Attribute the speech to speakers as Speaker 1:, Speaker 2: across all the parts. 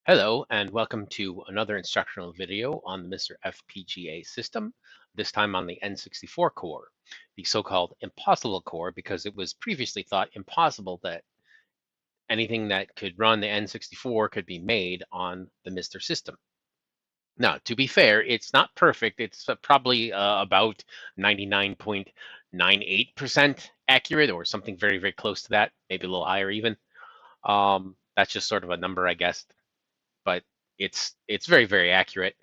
Speaker 1: Hello and welcome to another instructional video on the MiSTer FPGA system, this time on the N64 core, the so-called impossible core, because it was previously thought impossible that anything that could run the N64 could be made on the MiSTer system. Now, to be fair, it's not perfect. It's probably about 99.98% accurate or something very, very close to that, maybe a little higher even. That's just sort of a number, I guess, but it's very, very accurate.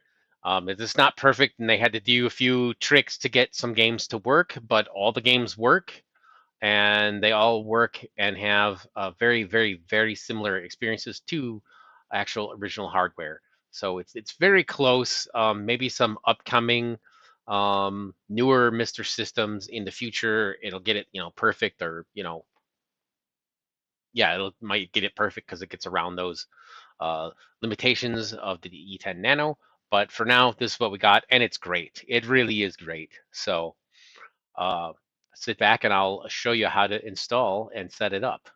Speaker 1: It's not perfect, and they had to do a few tricks to get some games to work, but all the games work, and they all work and have very, very, very similar experiences to actual original hardware. So it's very close. Maybe some upcoming newer MiSTer systems in the future, it'll get it, perfect, or yeah, it might get it perfect because it gets around those limitations of the E10 Nano. But for now, this is what we got, and it's great. It really is great. So uh, sit back and I'll show you how to install and set it up.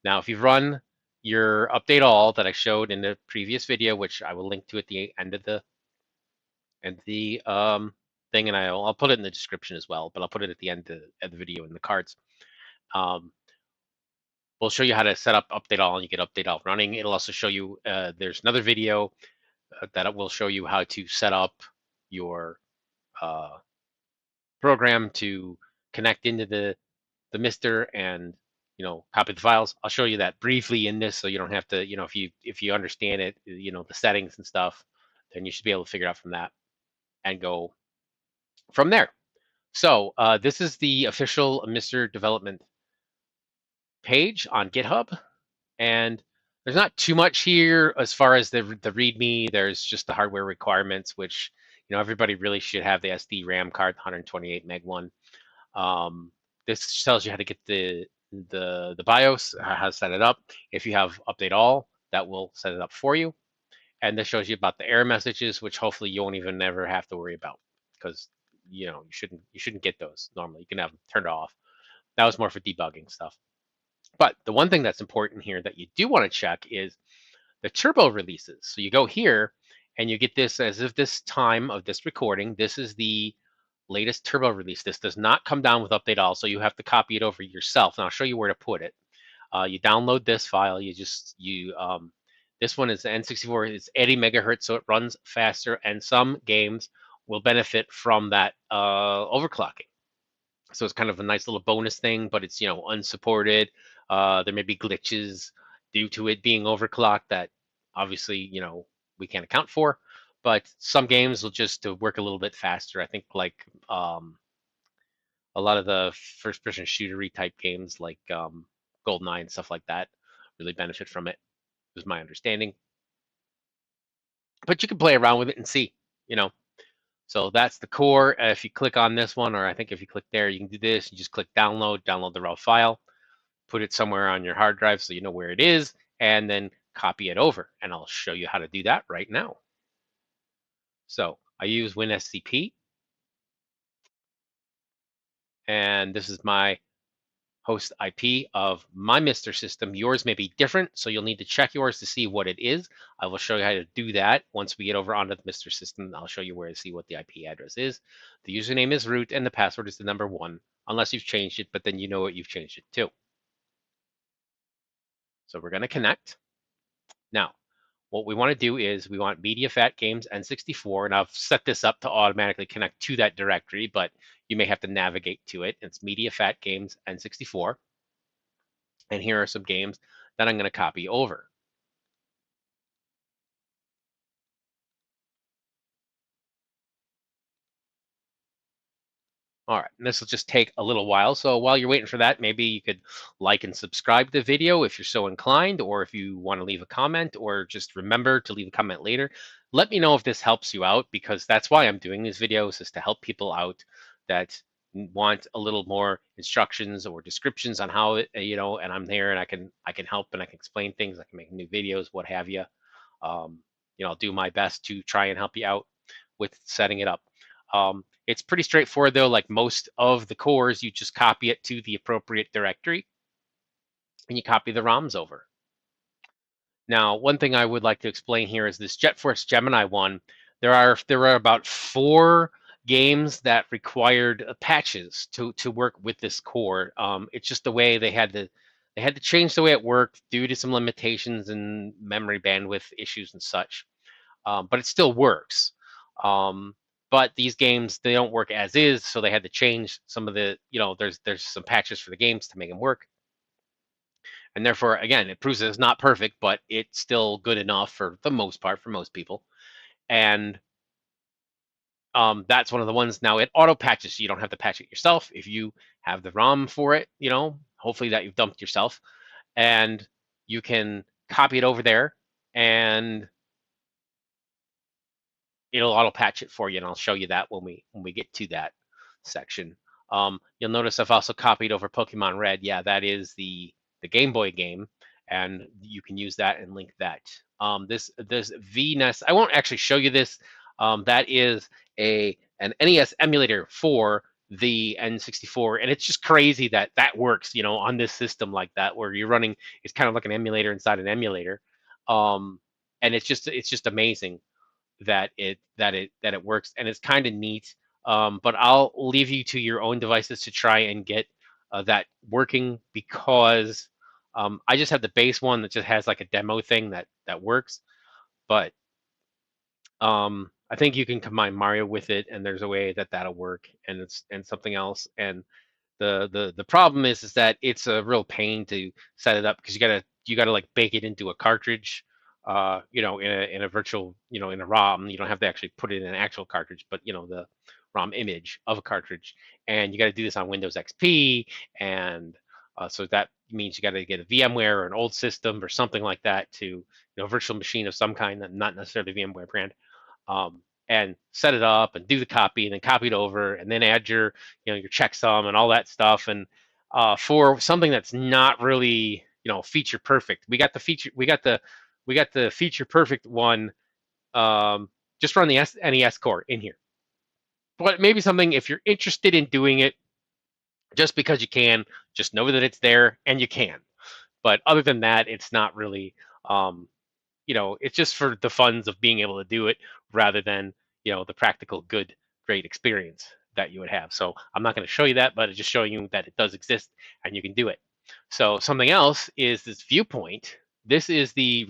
Speaker 1: Now, if you've run your update all that I showed in the previous video, which I will link to at the end of the thing, and I'll put it in the description as well, but I'll put it at the end of the video in the cards. Um, we'll show you how to set up update all, and you get update all running. It'll also show you there's another video that will show you how to set up your program to connect into the MiSTer and copy the files. I'll show you that briefly in this, so you don't have to, if you understand it, the settings and stuff, then you should be able to figure it out from that and go from there. So this is the official MiSTer development page on GitHub, and there's not too much here as far as the README. There's just the hardware requirements, which everybody really should have the SD RAM card, the 128 meg one. This tells you how to get the BIOS, how to set it up. If you have update all, that will set it up for you. And this shows you about the error messages, which hopefully you won't even ever have to worry about, because you shouldn't get those normally. You can have them turned off. That was more for debugging stuff. But the one thing that's important here that you do want to check is the turbo releases. So you go here and you get this as of this time of this recording. This is the latest turbo release. This does not come down with update all, so you have to copy it over yourself. And I'll show you where to put it. You download this file. This one is the N64. It's 80 megahertz, so it runs faster, and some games will benefit from that overclocking. So it's kind of a nice little bonus thing, but it's unsupported. There may be glitches due to it being overclocked that obviously we can't account for. But some games will just work a little bit faster. I think like a lot of the first-person shootery type games like GoldenEye and stuff like that really benefit from it, is my understanding. But you can play around with it and see, So that's the core. If you click on this one, or I think if you click there, you can do this. You just click download the raw file, put it somewhere on your hard drive so you know where it is, and then copy it over. And I'll show you how to do that right now. So I use WinSCP, and this is my host IP of my MiSTer system. Yours may be different, so you'll need to check yours to see what it is. I will show you how to do that once we get over onto the MiSTer system. I'll show you where to see what the IP address is. The username is root, and the password is the number 1, unless you've changed it, but then you know what you've changed it to. So we're going to connect. Now, what we want to do is we want MediaFat Games N64, and I've set this up to automatically connect to that directory, but you may have to navigate to it. It's MediaFat Games N64. And here are some games that I'm going to copy over. All right, and this will just take a little while. So while you're waiting for that, maybe you could like and subscribe to the video if you're so inclined, or if you want to leave a comment, or just remember to leave a comment later. Let me know if this helps you out, because that's why I'm doing these videos, is to help people out that want a little more instructions or descriptions on how it, and I'm there, and I can help, and I can explain things. I can make new videos, what have you. I'll do my best to try and help you out with setting it up. It's pretty straightforward though. Like most of the cores, you just copy it to the appropriate directory and you copy the ROMs over. Now, one thing I would like to explain here is this Force Gemini one. There are about 4 games that required patches to work with this core. It's just the way they had to change the way it worked due to some limitations and memory bandwidth issues and such. But it still works. Um, but these games, they don't work as is, so they had to change some of the, there's some patches for the games to make them work. And therefore, again, it proves that it's not perfect, but it's still good enough for the most part for most people. And that's one of the ones. Now it auto patches, so you don't have to patch it yourself if you have the ROM for it. Hopefully that you've dumped yourself, and you can copy it over there, and it'll auto patch it for you. And I'll show you that when we get to that section. You'll notice I've also copied over Pokemon Red. Yeah, that is the Game Boy game, and you can use that and link that. This VNES, I won't actually show you this. That is an NES emulator for the N64, and it's just crazy that that works, on this system like that, where you're running. It's kind of like an emulator inside an emulator, and it's just amazing that it works, and it's kind of neat. But I'll leave you to your own devices to try and get that working, because I just have the base one that just has like a demo thing that works. But I think you can combine Mario with it, and there's a way that that'll work, and something else. And the problem is that it's a real pain to set it up, because you gotta like bake it into a cartridge, in a virtual, in a ROM. You don't have to actually put it in an actual cartridge, but the ROM image of a cartridge, and you got to do this on Windows XP, and so that means you got to get a VMware or an old system or something like that, to a virtual machine of some kind, not necessarily VMware brand, and set it up and do the copy, and then copy it over, and then add your checksum and all that stuff. And for something that's not really feature perfect, we got the feature perfect one. Just run the NES core in here. But maybe something, if you're interested in doing it just because you can, just know that it's there and you can. But other than that, it's not really. It's just for the funds of being able to do it, rather than the practical, good, great experience that you would have. So I'm not going to show you that, but it's just showing you that it does exist and you can do it. So something else is this Viewpoint. This is the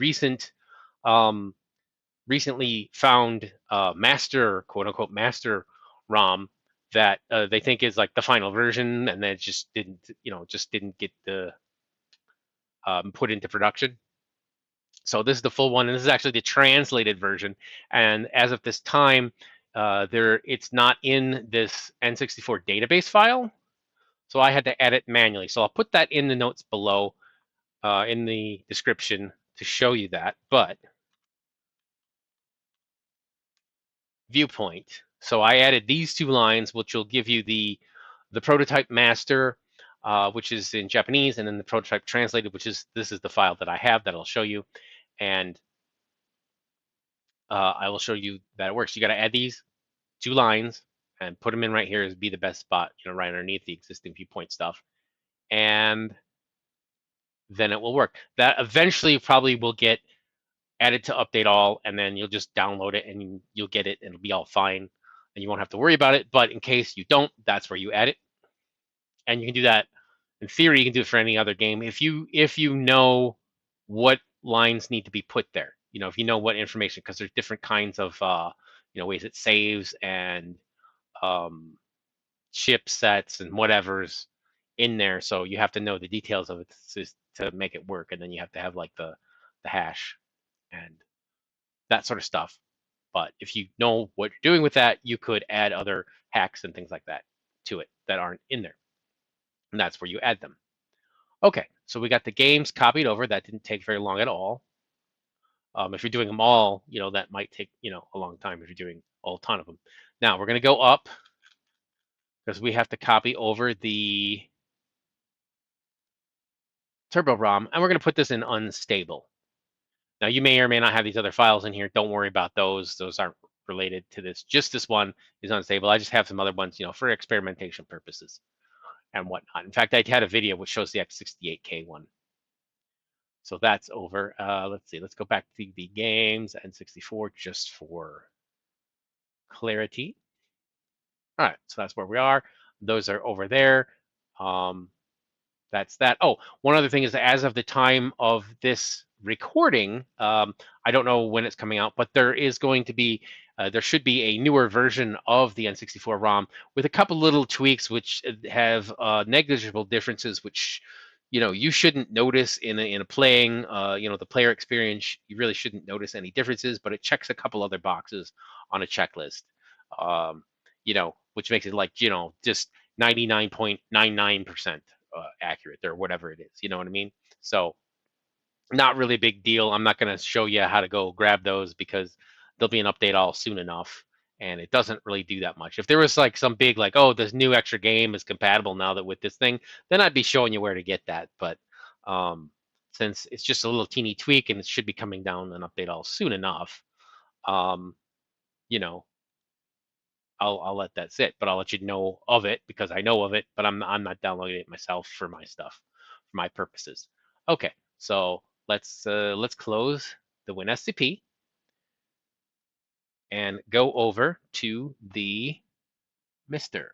Speaker 1: recently found master, quote unquote, master ROM that they think is like the final version, and then it just didn't get the put into production. So this is the full one, and this is actually the translated version. And as of this time, it's not in this N64 database file, so I had to edit manually. So I'll put that in the notes below, in the description, to show you that. But Viewpoint. So I added these 2 lines, which will give you the prototype master, which is in Japanese, and then the prototype translated, this is the file that I have that I'll show you. And I will show you that it works. You got to add these 2 lines and put them in right here, is be the best spot, right underneath the existing Viewpoint stuff, and then it will work. That eventually probably will get added to update all, and then you'll just download it and you'll get it, and it'll be all fine, and you won't have to worry about it. But in case you don't, that's where you add it, and you can do that. In theory, you can do it for any other game if you know what lines need to be put there. If you know what information, because there's different kinds of ways it saves, and um, chipsets and whatever's in there. So you have to know the details of it to make it work, and then you have to have like the hash and that sort of stuff. But if you know what you're doing with that, you could add other hacks and things like that to it that aren't in there, and that's where you add them. Okay, so we got the games copied over. That didn't take very long at all. If you're doing them all, that might take a long time if you're doing a ton of them. Now we're going to go up, because we have to copy over the turbo ROM, and we're going to put this in unstable. Now you may or may not have these other files in here. Don't worry about those. Those aren't related to this. Just this one is unstable. I just have some other ones, for experimentation purposes and whatnot. In fact, I had a video which shows the X68K one. So that's over. Let's see. Let's go back to the games N64 just for clarity. All right, so that's where we are. Those are over there. Um, that's that. Oh, one other thing is as of the time of this recording, I don't know when it's coming out, but there is going to be, there should be a newer version of the N64 ROM with a couple little tweaks which have negligible differences, which you shouldn't notice in a playing, the player experience. You really shouldn't notice any differences, but it checks a couple other boxes on a checklist, which makes it like just 99.99% accurate or whatever it is. You know what I mean? So not really a big deal. I'm not going to show you how to go grab those because there'll be an update all soon enough, and it doesn't really do that much. If there was like some big like, oh, this new extra game is compatible now that with this thing, then I'd be showing you where to get that. But since it's just a little teeny tweak and it should be coming down an update all soon enough, um, you know, I'll let that sit, but I'll let you know of it because I know of it, but I'm not downloading it myself for my stuff, for my purposes. Okay, so let's close the WinSCP and go over to the MiSTer.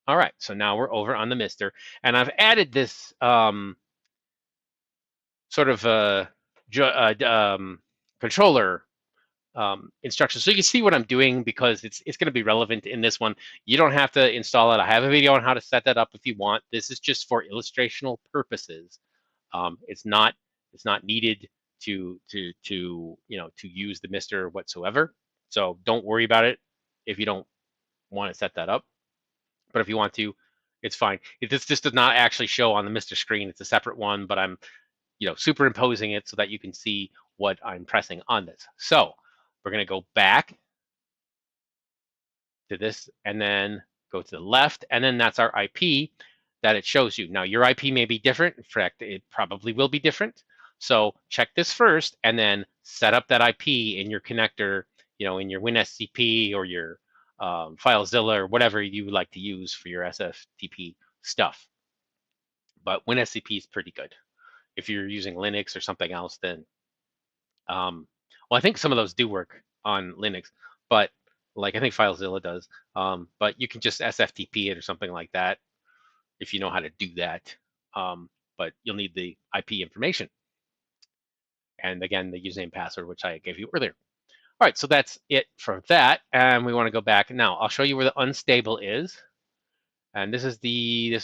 Speaker 1: All right, so now we're over on the MiSTer, and I've added this sort of controller instructions. So you can see what I'm doing because it's going to be relevant in this one. You don't have to install it. I have a video on how to set that up if you want. This is just for illustrational purposes. It's not needed to use the MiSTer whatsoever. So don't worry about it if you don't want to set that up. But if you want to, it's fine. This does not actually show on the MiSTer screen. It's a separate one, but I'm superimposing it so that you can see what I'm pressing on this. So we're going to go back to this and then go to the left, and then that's our IP that it shows you. Now your IP may be different. In fact, it probably will be different. So check this first and then set up that IP in your connector, in your WinSCP or your FileZilla or whatever you like to use for your SFTP stuff. But WinSCP is pretty good. If you're using Linux or something else, then well, I think some of those do work on Linux, but like I think FileZilla does. But you can just SFTP it or something like that if you know how to do that. But you'll need the IP information. And again, the username password, which I gave you earlier. All right, so that's it for that. And we want to go back. Now, I'll show you where the unstable is. And this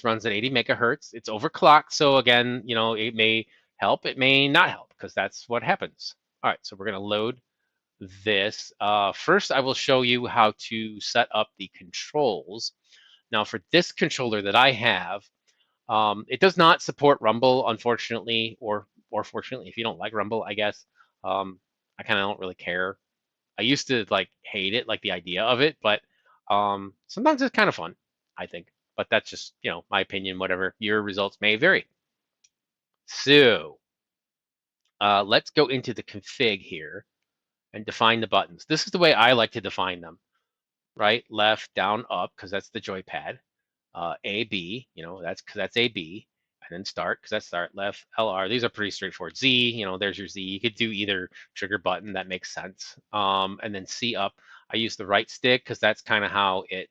Speaker 1: runs at 80 megahertz. It's overclocked. So again, it may help, it may not help because that's what happens. All right, so we're going to load this. First, I will show you how to set up the controls. Now, for this controller that I have, it does not support Rumble, unfortunately, or fortunately, if you don't like Rumble, I guess. I kind of don't really care. I used to like hate it, like the idea of it, but sometimes it's kind of fun, I think. But that's just my opinion. Whatever your results may vary. So let's go into the config here and define the buttons. This is the way I like to define them. Right, left, down, up, because that's the joypad. A, B, that's because that's A, B. And then start, because that's start, left, LR. These are pretty straightforward. Z, there's your Z. You could do either trigger button. That makes sense. And then C, up. I use the right stick because that's kind of how it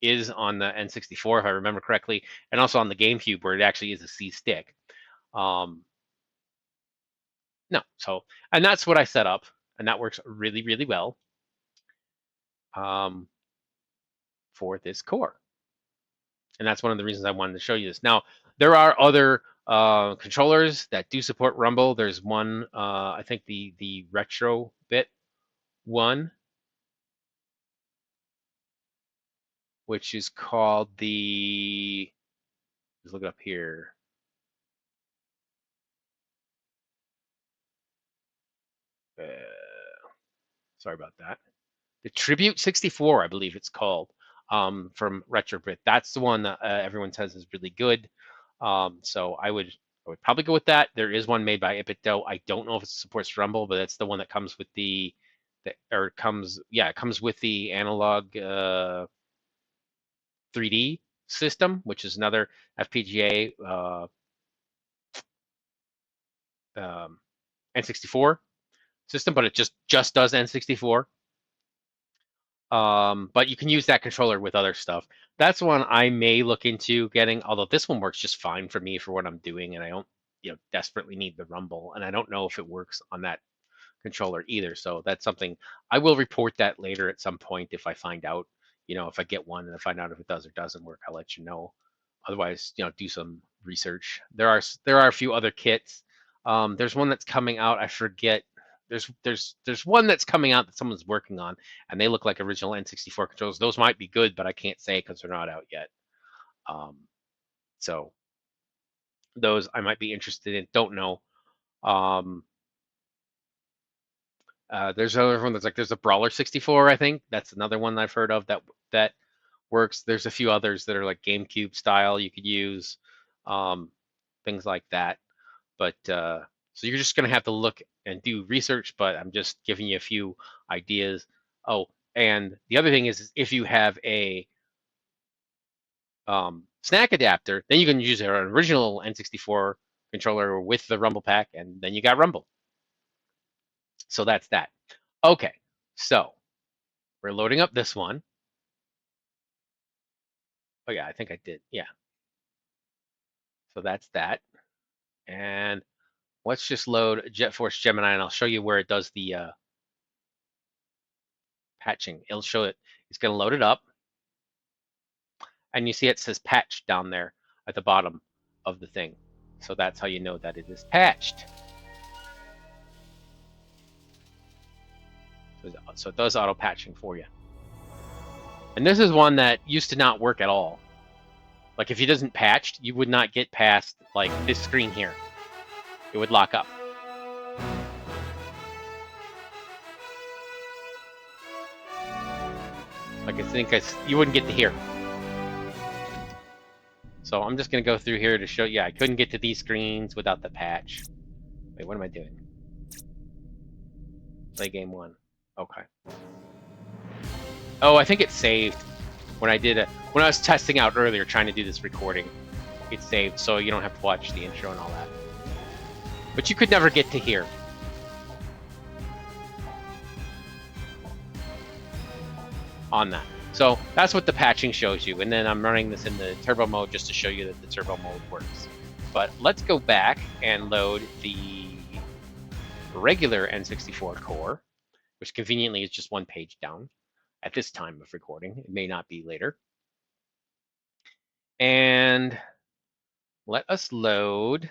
Speaker 1: is on the N64, if I remember correctly. And also on the GameCube, where it actually is a C stick. No, and that's what I set up. And that works really, really well for this core. And that's one of the reasons I wanted to show you this. Now, there are other controllers that do support Rumble. There's one, I think the retro bit one, which is called the, let's look it up here. Sorry about that. The Tribute 64, I believe it's called, from Retrobit. That's the one that everyone says is really good. So I would probably go with that. There is one made by Ipito. I don't know if it supports Rumble, but it's the one that comes with it comes with the analog 3D system, which is another FPGA N64 system, but it just does N64. But you can use that controller with other stuff. That's one I may look into getting, although this one works just fine for me for what I'm doing, and I don't, desperately need the rumble, and I don't know if it works on that controller either. So that's something I will report that later at some point if I find out, if I get one and I find out if it does or doesn't work, I'll let you know. Otherwise, do some research. There are a few other kits. There's one that's coming out. I forget. There's one that's coming out that someone's working on, and they look like original N64 controllers. Those might be good, but I can't say because they're not out yet. So those I might be interested in. Don't know. There's another one that's like there's a Brawler 64, I think. That's another one I've heard of that works. There's a few others that are like GameCube style you could use, things like that. But so you're just gonna have to look and do research, but I'm just giving you a few ideas. Oh, and the other thing is if you have a snack adapter, then you can use an original N64 controller with the Rumble pack, and then you got Rumble. So that's that. Okay, so we're loading up this one. Oh yeah, I think I did. Yeah. So that's that. And let's just load Force Gemini, and I'll show you where it does the patching. It'll show it. It's going to load it up. And you see it says patch down there at the bottom of the thing. So that's how you know that it is patched. So it does auto patching for you. And this is one that used to not work at all. Like if it isn't patched, you would not get past like this screen here. It would lock up. Like I think you wouldn't get to here. So I'm just gonna go through here to show you. I couldn't get to these screens without the patch. Wait, what am I doing? Play game 1. Okay. Oh, I think it saved when I was testing out earlier trying to do this recording. It saved, so you don't have to watch the intro and all that. But you could never get to here. On that. So that's what the patching shows you. And then I'm running this in the turbo mode just to show you that the turbo mode works. But let's go back and load the regular N64 core, which conveniently is just one page down at this time of recording. It may not be later. And let's load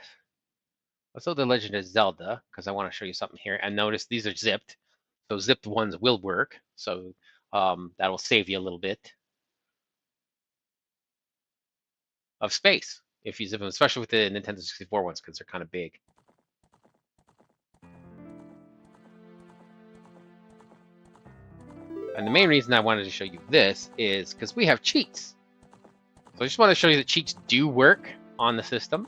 Speaker 1: the Legend of Zelda, because I want to show you something here. And notice these are zipped. So zipped ones will work. So that'll save you a little bit of space if you zip them, especially with the Nintendo 64 ones, because they're kind of big. And the main reason I wanted to show you this is because we have cheats. So I just want to show you that cheats do work on the system.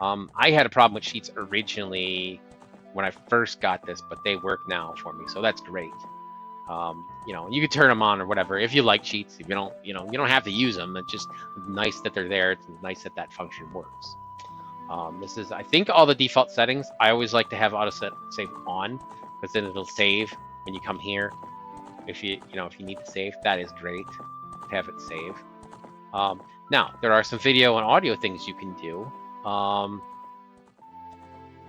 Speaker 1: I had a problem with cheats originally when I first got this, but they work now for me, so that's great. You can turn them on or whatever if you like cheats. If you don't, you don't have to use them. It's just nice that they're there. It's nice that that function works. This is, I think, all the default settings. I always like to have auto save on, because then it'll save when you come here. If you need to save, that is great to have it save. Now there are some video and audio things you can do,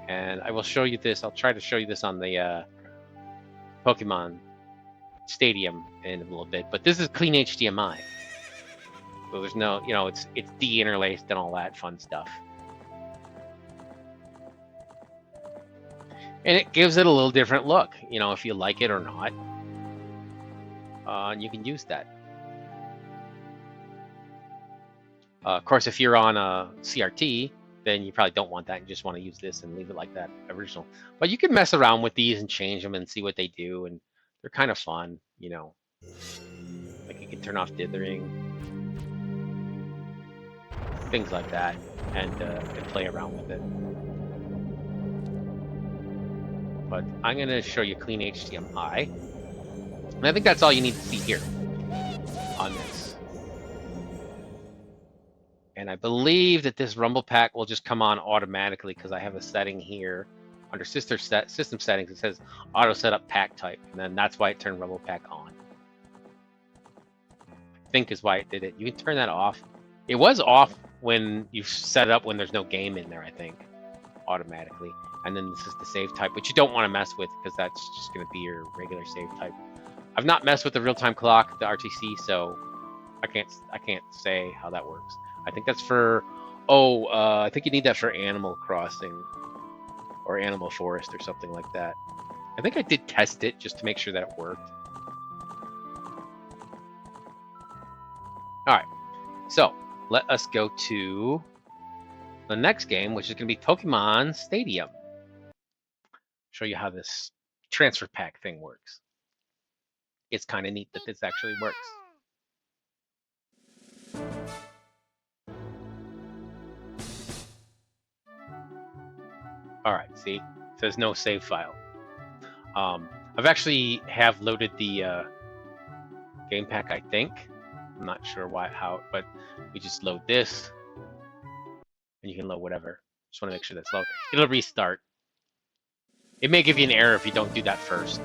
Speaker 1: and I will show you this. I'll try to show you this on the Pokemon Stadium in a little bit. But this is clean HDMI, so there's no, it's de-interlaced and all that fun stuff. And it gives it a little different look, if you like it or not. And you can use that. Of course, if you're on a CRT, then you probably don't want that. You just want to use this and leave it like that original. But you can mess around with these and change them and see what they do, and they're kind of fun, Like you can turn off dithering, things like that, and play around with it. But I'm going to show you clean HDMI. And I think that's all you need to see here on this. And I believe that this rumble pack will just come on automatically because I have a setting here under system settings. It says auto setup pack type, and then that's why it turned rumble pack on. I think is why it did it. You can turn that off. It was off when you set it up when there's no game in there, I think, automatically. And then this is the save type, which you don't want to mess with because that's just going to be your regular save type. I've not messed with the real-time clock, the RTC, so I can't say how that works. I think that's for I think you need that for Animal Crossing or Animal Forest or something like that. I think I did test it just to make sure that it worked. All right, so let us go to the next game, which is going to be Pokemon Stadium. Show you how this transfer pack thing works. It's kind of neat that this actually works. All right, see, it says no save file. I've actually have loaded the game pack, I think. I'm not sure how, but we just load this, and you can load whatever. Just want to make sure that's loaded. It'll restart. It may give you an error if you don't do that first.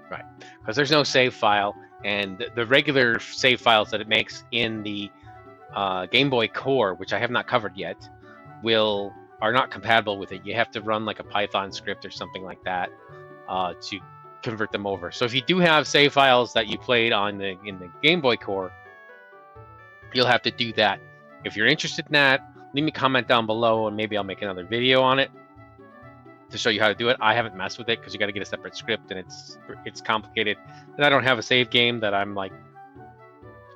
Speaker 1: Right, because there's no save file, and the regular save files that it makes in the Game Boy Core, which I have not covered yet, are not compatible with it. You have to run like a Python script or something like that to convert them over. So if you do have save files that you played in the Game Boy Core, you'll have to do that. If you're interested in that, leave me a comment down below, and maybe I'll make another video on it to show you how to do it. I haven't messed with it because you got to get a separate script, and it's complicated. And I don't have a save game that I'm like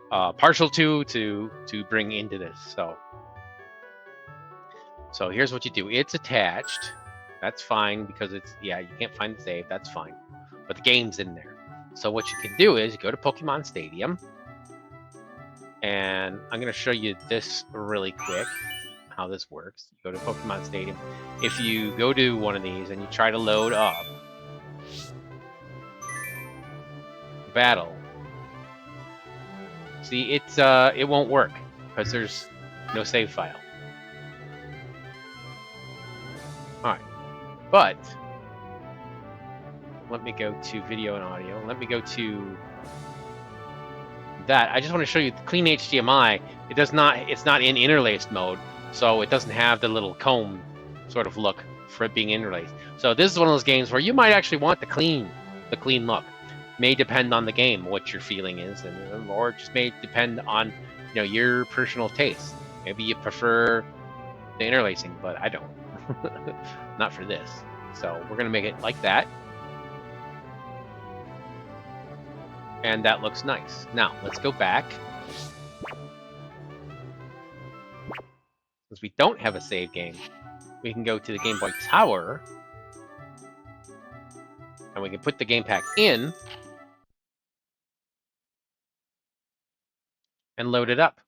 Speaker 1: partial to bring into this. So here's what you do. It's attached. That's fine because you can't find the save. That's fine. But the game's in there. So what you can do is you go to Pokemon Stadium. And I'm going to show you this really quick, how this works. You go to Pokemon Stadium. If you go to one of these and you try to load up Battle, see, it won't work because there's no save file. Alright, but let me go to video and audio. Let me go to that. I just want to show you the clean HDMI. It's not in interlaced mode, so it doesn't have the little comb sort of look for it being interlaced. So this is one of those games where you might actually want the clean look. May depend on the game, what your feeling is, or just may depend on your personal taste. Maybe you prefer the interlacing, but I don't. Not for this. So we're gonna make it like that. And that looks nice. Now, let's go back. Since we don't have a save game, we can go to the Game Boy Tower. And we can put the game pack in. And load it up.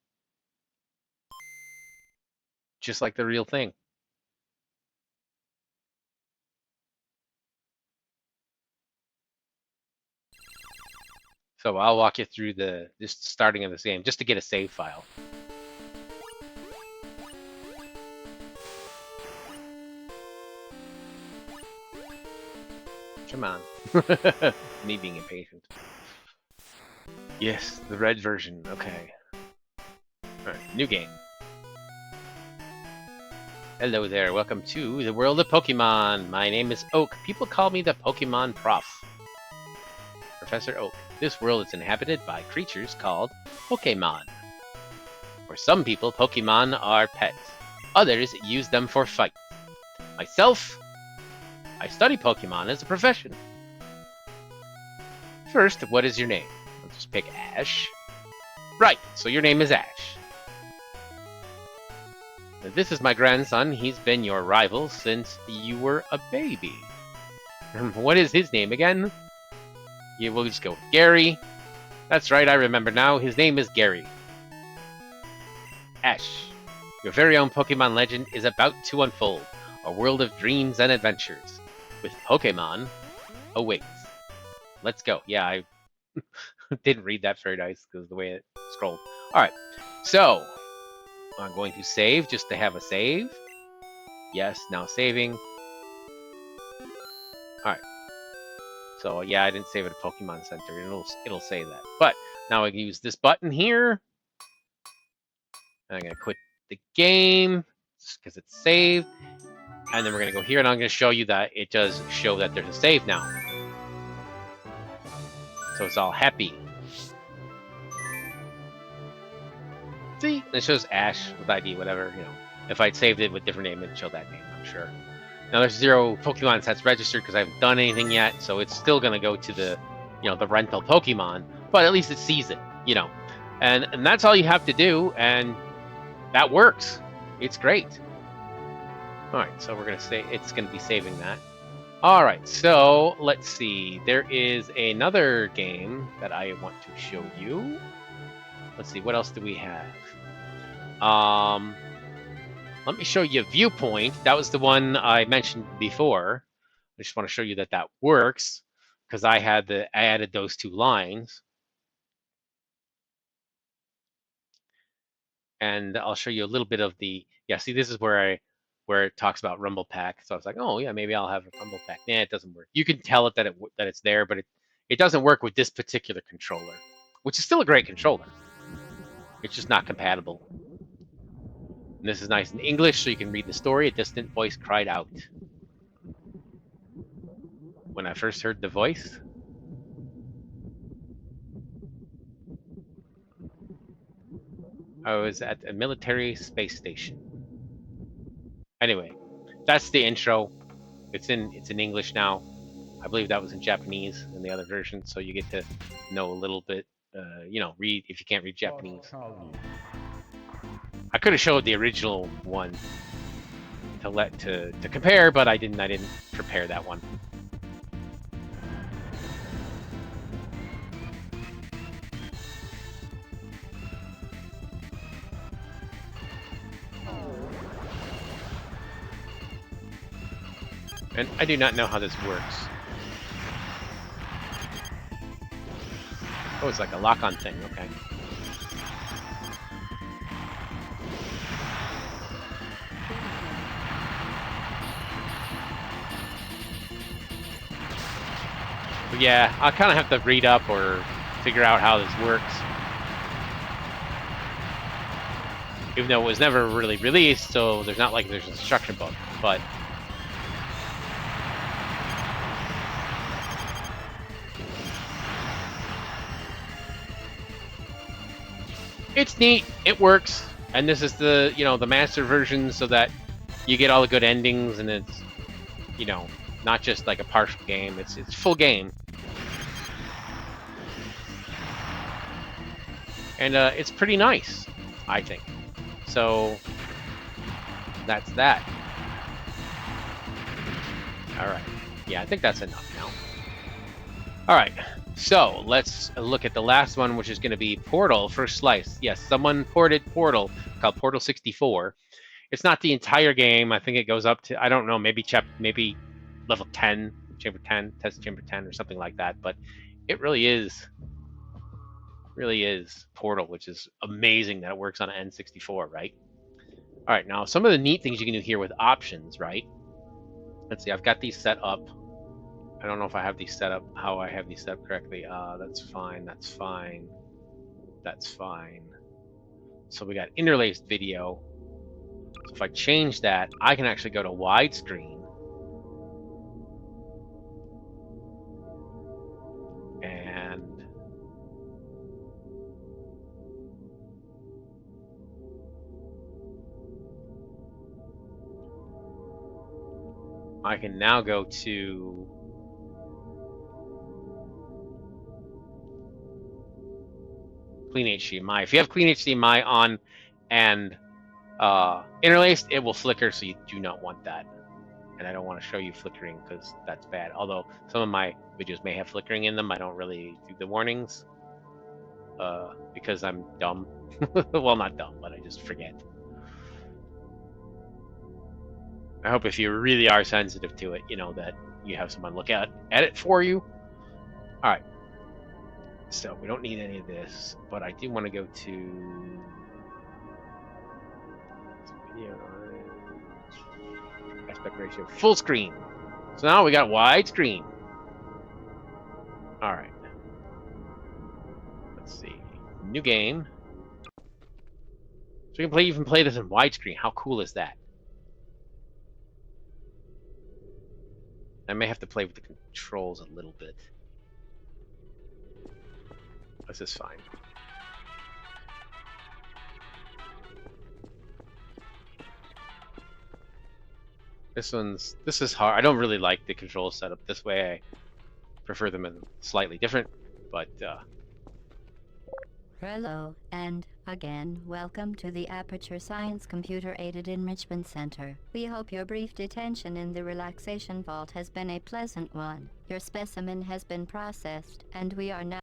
Speaker 1: Just like the real thing. So I'll walk you through just starting of this game, just to get a save file. Come on. Me being impatient. Yes, the red version. Okay. Alright, new game. Hello there, welcome to the world of Pokemon. My name is Oak. People call me the Pokemon Prof. Professor Oak. This world is inhabited by creatures called Pokemon. For some people, Pokemon are pets. Others use them for fights. Myself, I study Pokemon as a profession. First, what is your name? Let's just pick Ash. Right, so your name is Ash. Now, this is my grandson. He's been your rival since you were a baby. What is his name again? Yeah, we'll just go with Gary. That's right, I remember now. His name is Gary. Ash, your very own Pokemon legend is about to unfold. A world of dreams and adventures with Pokemon awaits. Let's go. Yeah, Didn't read that very nice because the way it scrolled. All right, so I'm going to save just to have a save. Yes, now saving. All right. So yeah, I didn't save it at Pokemon Center. It'll say that. But now I can use this button here. I'm gonna quit the game because it's saved. And then we're gonna go here, and I'm gonna show you that it does show that there's a save now. So it's all happy. See, it shows Ash with ID, whatever, you know. If I'd saved it with different name, it'd show that name, I'm sure. Now there's 0 Pokemon sets registered because I haven't done anything yet, so it's still gonna go to the, you know, the rental Pokemon, but at least it sees it, you know. And that's all you have to do, and that works. It's great. All right, so we're gonna say it's gonna be saving that. All right, so let's see. There is another game that I want to show you. Let's see, what else do we have? Let me show you Viewpoint. That was the one I mentioned before. I just want to show you that that works because I added those 2 lines. And I'll show you a little bit of the, yeah, see, this is where it talks about Rumble Pack. So I was like, oh yeah, maybe I'll have a Rumble Pack. Nah, it doesn't work. You can tell it that it's there, but it doesn't work with this particular controller, which is still a great controller. It's just not compatible. And this is nice in English, so you can read the story. A distant voice cried out. When I first heard the voice, I was at a military space station. Anyway, that's the intro. It's in English now. I believe that was in Japanese in the other version, so you get to know a little bit. You know, read if you can't read Japanese. I could have showed the original one to compare, but I didn't prepare that one. And I do not know how this works. Oh, it's like a lock-on thing, okay. But yeah, I kind of have to read up or figure out how this works. Even though it was never really released, so there's not like there's an instruction book, but it's neat. It works, and this is the, you know, the master version, so that you get all the good endings, and it's, you know, not just like a partial game. It's full game, and it's pretty nice, I think. So that's that. All right. Yeah, I think that's enough now. All right. So let's look at the last one, which is going to be Portal First Slice. Yes, someone ported Portal, called Portal 64. It's not the entire game. I think it goes up to, I don't know, maybe level 10, chamber 10, test chamber 10, or something like that. But it really is Portal, which is amazing that it works on an N64, right? All right, now some of the neat things you can do here with options, right? Let's see, I've got these set up. I don't know if I have these set up, how I have these set up correctly. That's fine, that's fine, that's fine. So we got interlaced video. So if I change that, I can actually go to widescreen. And I can now go to clean HDMI. If you have clean HDMI on and interlaced, it will flicker, so you do not want that. And I don't want to show you flickering because that's bad. Although some of my videos may have flickering in them, I don't really do the warnings because I'm dumb. Well, not dumb, but I just forget. I hope if you really are sensitive to it, you know, that you have someone look at it for you. All right. So we don't need any of this, but I do want to go to video aspect ratio full screen. So now we got widescreen. All right. Let's see. New game. So we can even play this in widescreen. How cool is that? I may have to play with the controls a little bit. This is fine. This is hard. I don't really like the control setup this way. I prefer them in slightly different, but
Speaker 2: Hello, and again, welcome to the Aperture Science Computer-Aided Enrichment Center. We hope your brief detention in the relaxation vault has been a pleasant one. Your specimen has been processed, and we are now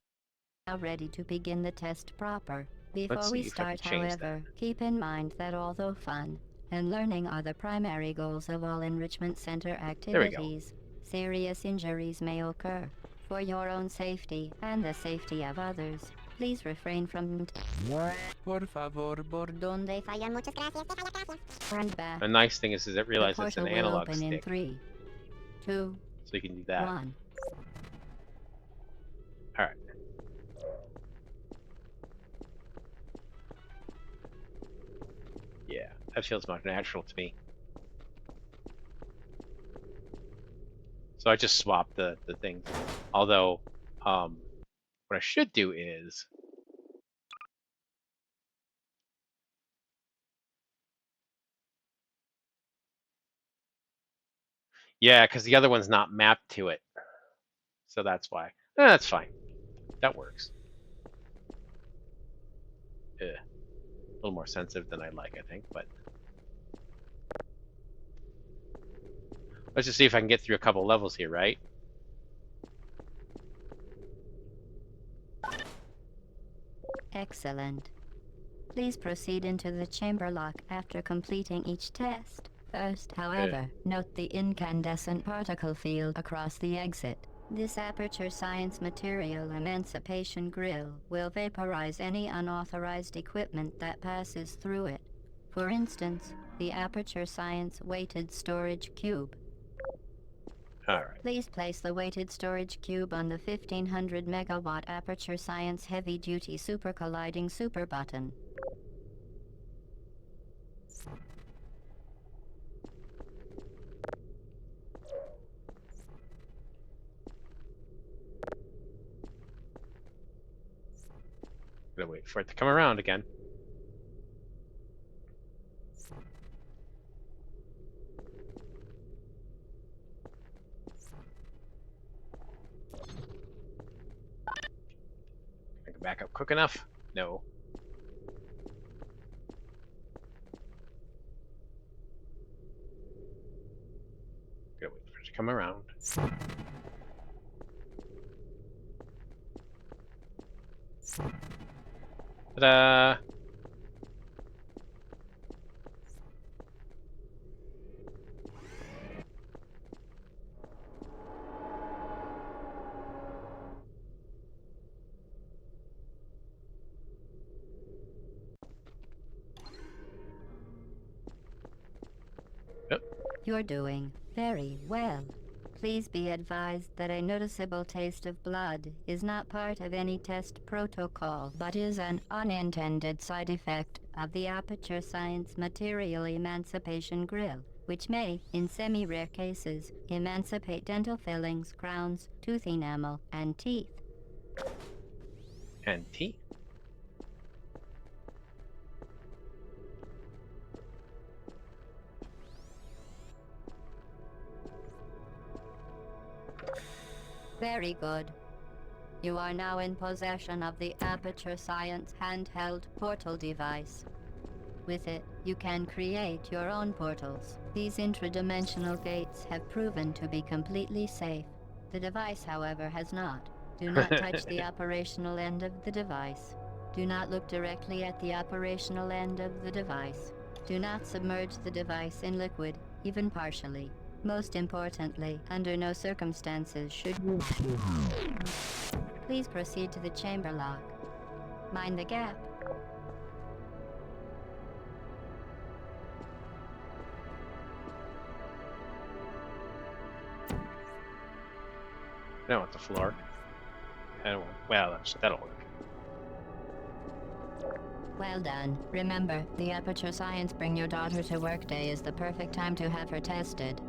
Speaker 2: ready to begin the test proper. Before we start, however, keep in mind that although fun and learning are the primary goals of all enrichment center activities, serious injuries may occur. For your own safety and the safety of others, please refrain from por favor, por donde fallan. Muchas gracias.
Speaker 1: a nice thing is it realizes it's an analog
Speaker 2: open
Speaker 1: stick.
Speaker 2: In 3, 2,
Speaker 1: so you can do that.
Speaker 2: 1.
Speaker 1: All right. Yeah, that feels more natural to me. So I just swapped the things. Although, what I should do is yeah, because the other one's not mapped to it. So that's why. That's fine. That works. A little more sensitive than I'd like, I think, but let's just see if I can get through a couple levels here, right?
Speaker 2: Excellent. Please proceed into the chamber lock after completing each test. First, however, note the incandescent particle field across the exit. This Aperture Science Material Emancipation Grill will vaporize any unauthorized equipment that passes through it. For instance, the Aperture Science Weighted Storage Cube.
Speaker 1: Alright.
Speaker 2: Please place the weighted storage cube on the 1500 megawatt Aperture Science Heavy Duty Super Colliding Super button.
Speaker 1: Gotta wait for it to come around again. Can I go back up quick enough? No. Gotta wait for it to come around. Ta-da! Yep.
Speaker 2: You're doing very well. Please be advised that a noticeable taste of blood is not part of any test protocol, but is an unintended side effect of the Aperture Science Material Emancipation Grill, which may, in semi-rare cases, emancipate dental fillings, crowns, tooth enamel, and teeth.
Speaker 1: And teeth.
Speaker 2: Very good. You are now in possession of the Aperture Science handheld portal device. With it, you can create your own portals. These intradimensional gates have proven to be completely safe. The device, however, has not. Do not touch the operational end of the device. Do not look directly at the operational end of the device. Do not submerge the device in liquid, even partially. Most importantly, under no circumstances should you... Please proceed to the chamber lock. Mind the gap.
Speaker 1: I don't want the floor. I don't want, well, that'll work.
Speaker 2: Well done. Remember, the Aperture Science Bring Your Daughter to Work Day is the perfect time to have her tested.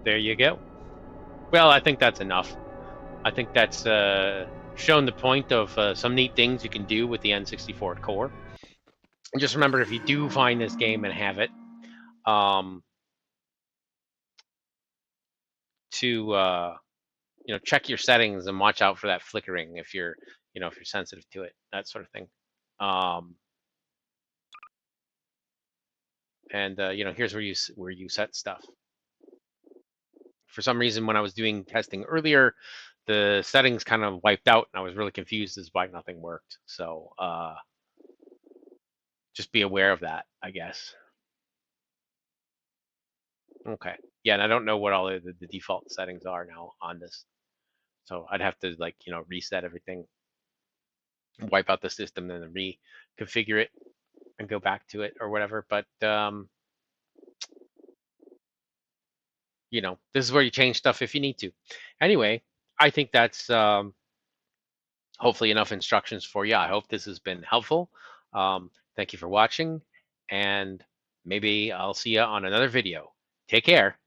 Speaker 1: There you go. Well, I think that's enough. I think that's shown the point of some neat things you can do with the N64 core. And just remember, if you do find this game and have it, to check your settings and watch out for that flickering if you're if you're sensitive to it, that sort of thing. And here's where you set stuff. For some reason, when I was doing testing earlier, the settings kind of wiped out, and I was really confused as why nothing worked. So just be aware of that, I guess. Okay. Yeah, and I don't know what all the default settings are now on this. So I'd have to reset everything, wipe out the system, and then reconfigure it and go back to it or whatever. But this is where you change stuff if you need to. Anyway, I think that's hopefully enough instructions for you. I hope this has been helpful. Thank you for watching, and maybe I'll see you on another video. Take care.